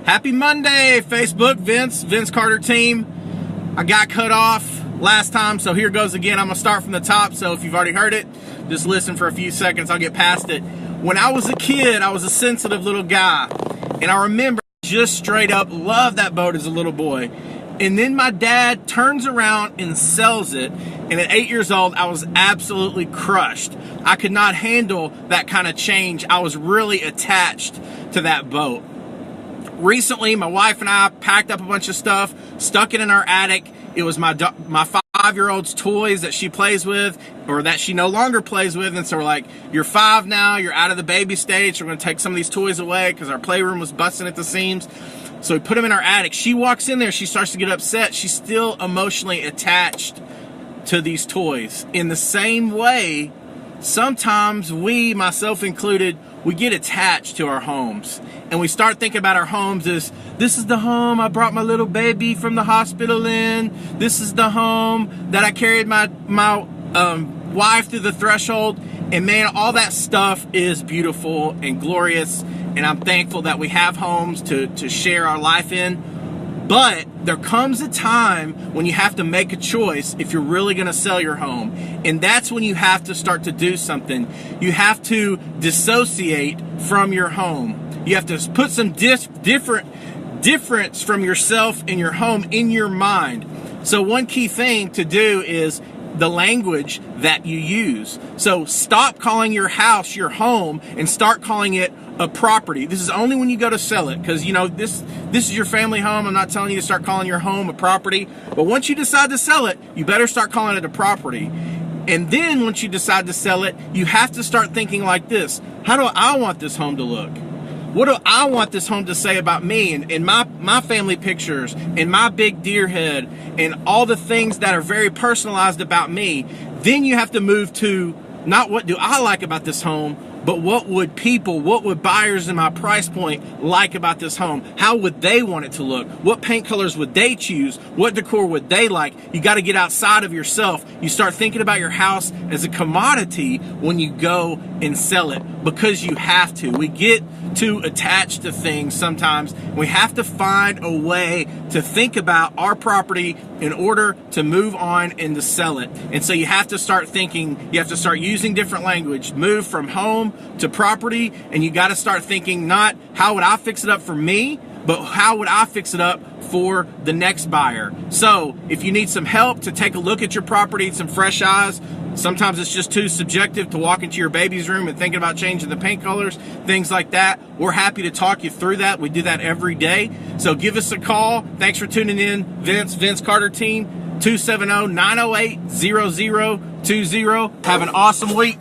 Happy Monday, Facebook, Vince Carter team. I got cut off last time, so here goes again. I'm gonna start from the top, so if you've already heard it, just listen for a few seconds, I'll get past it. When I was a kid, I was a sensitive little guy, and I remember just straight up loved that boat as a little boy. And then my dad turns around and sells it, and at 8 years old, I was absolutely crushed. I could not handle that kind of change. I was really attached to that boat. Recently, my wife and I packed up a bunch of stuff, stuck it in our attic. It was my 5-year-old's toys that she plays with, or that she no longer plays with. And so we're like, you're 5 now, you're out of the baby stage. We're going to take some of these toys away because our playroom was busting at the seams. So we put them in our attic. She walks in there, she starts to get upset. She's still emotionally attached to these toys. In the same way, sometimes we, myself included, we get attached to our homes. And we start thinking about our homes as, this is the home I brought my little baby from the hospital in. This is the home that I carried my wife through the threshold. And man, all that stuff is beautiful and glorious. And I'm thankful that we have homes to share our life in. But there comes a time when you have to make a choice if you're really going to sell your home. And that's when you have to start to do something. You have to dissociate from your home. You have to put some difference from yourself and your home in your mind. So one key thing to do is the language that you use. So stop calling your house your home and start calling it a property. This is only when you go to sell it, because you know this is your family home. I'm not telling you to start calling your home a property, but once you decide to sell it, you better start calling it a property. And then once you decide to sell it, you have to start thinking like this: how do I want this home to look? What do I want this home to say about me and my family pictures and my big deer head and all the things that are very personalized about me? Then you have to move to not what do I like about this home, but what would buyers in my price point like about this home? How would they want it to look? What paint colors would they choose? What decor would they like? You got to get outside of yourself. You start thinking about your house as a commodity when you go and sell it, because you have to. We get too attached to things sometimes. We have to find a way to think about our property in order to move on and to sell it. And so you have to start thinking, you have to start using different language, move from home to property, and you got to start thinking not how would I fix it up for me, but how would I fix it up for the next buyer. So if you need some help to take a look at your property, some fresh eyes, sometimes it's just too subjective to walk into your baby's room and thinking about changing the paint colors, things like that. We're happy to talk you through that. We do that every day. So give us a call. Thanks for tuning in. Vince Carter team, 270-908-0020. Have an awesome week.